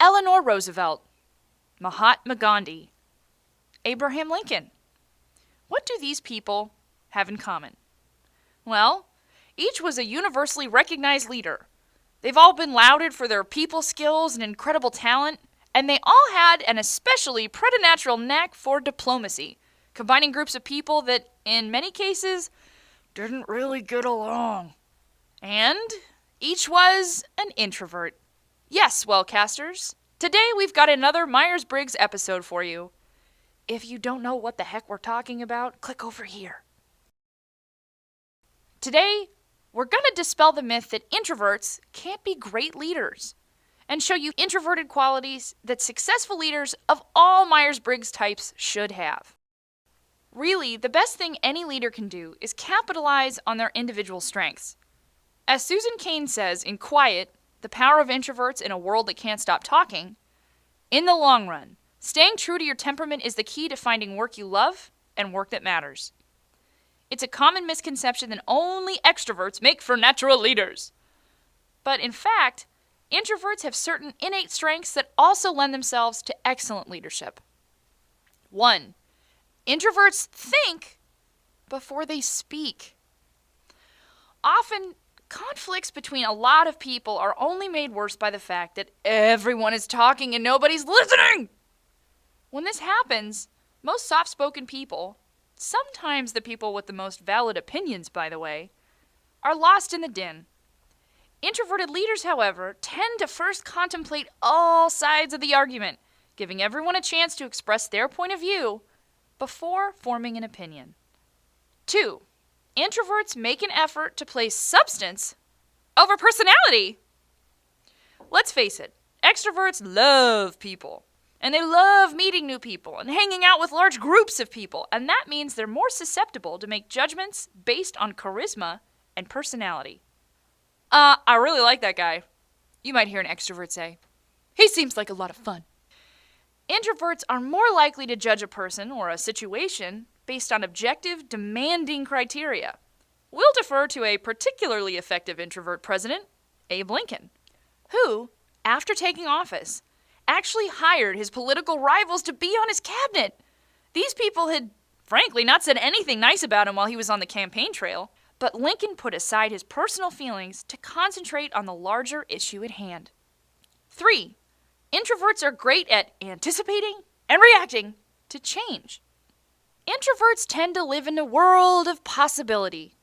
Eleanor Roosevelt, Mahatma Gandhi, Abraham Lincoln. What do these people have in common? Well, each was a universally recognized leader. They've all been lauded for their people skills and incredible talent, and they all had an especially preternatural knack for diplomacy, combining groups of people that, in many cases, didn't really get along. And each was an introvert. Yes, Wellcasters, today we've got another Myers-Briggs episode for you. If you don't know what the heck we're talking about, click over here. Today, we're going to dispel the myth that introverts can't be great leaders and show you introverted qualities that successful leaders of all Myers-Briggs types should have. Really, the best thing any leader can do is capitalize on their individual strengths. As Susan Cain says in Quiet, The Power of Introverts in a World That Can't Stop Talking, in the long run, staying true to your temperament is the key to finding work you love and work that matters. It's a common misconception that only extroverts make for natural leaders. But in fact, introverts have certain innate strengths that also lend themselves to excellent leadership. 1. Introverts think before they speak. Often, conflicts between a lot of people are only made worse by the fact that everyone is talking and nobody's listening. When this happens, most soft-spoken people, sometimes the people with the most valid opinions, by the way, are lost in the din. Introverted leaders, however, tend to first contemplate all sides of the argument, giving everyone a chance to express their point of view before forming an opinion. 2. Introverts make an effort to place substance over personality. Let's face it, extroverts love people. And they love meeting new people and hanging out with large groups of people. And that means they're more susceptible to make judgments based on charisma and personality. I really like that guy. You might hear an extrovert say, he seems like a lot of fun. Introverts are more likely to judge a person or a situation based on objective, demanding criteria. We'll defer to a particularly effective introvert president, Abe Lincoln, who, after taking office, actually hired his political rivals to be on his cabinet. These people had, frankly, not said anything nice about him while he was on the campaign trail, but Lincoln put aside his personal feelings to concentrate on the larger issue at hand. 3. Introverts are great at anticipating and reacting to change. Introverts tend to live in a world of possibility.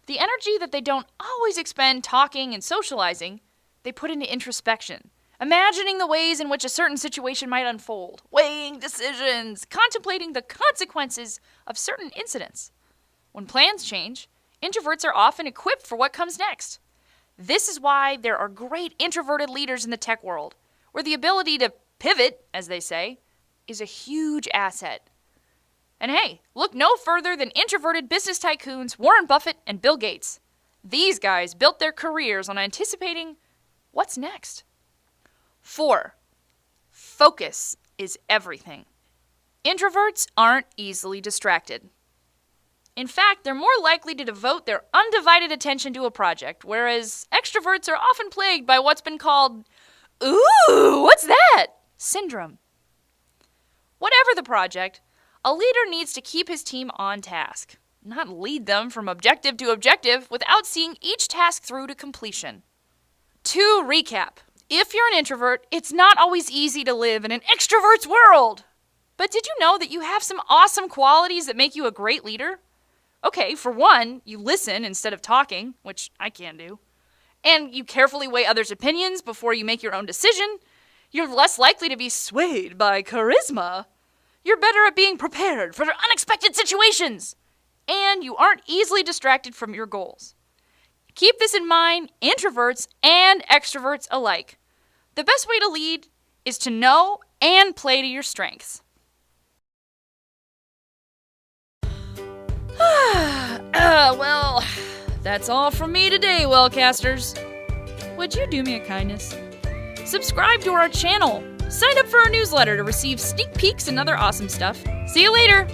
The energy that they don't always expend talking and socializing, they put into introspection, imagining the ways in which a certain situation might unfold, weighing decisions, contemplating the consequences of certain incidents. When plans change, introverts are often equipped for what comes next. This is why there are great introverted leaders in the tech world, where the ability to pivot, as they say, is a huge asset. And hey, look no further than introverted business tycoons Warren Buffett and Bill Gates. These guys built their careers on anticipating what's next. 4. Focus is everything. Introverts aren't easily distracted. In fact, they're more likely to devote their undivided attention to a project, whereas extroverts are often plagued by what's been called, "Ooh, what's that?" syndrome. Whatever the project, a leader needs to keep his team on task, not lead them from objective to objective without seeing each task through to completion. To recap, if you're an introvert, it's not always easy to live in an extrovert's world. But did you know that you have some awesome qualities that make you a great leader? Okay, for one, you listen instead of talking, which I can do. And you carefully weigh others' opinions before you make your own decision. You're less likely to be swayed by charisma. You're better at being prepared for unexpected situations. And you aren't easily distracted from your goals. Keep this in mind, introverts and extroverts alike. The best way to lead is to know and play to your strengths. Well, that's all from me today, Wellcasters. Would you do me a kindness? Subscribe to our channel. Sign up for our newsletter to receive sneak peeks and other awesome stuff. See you later!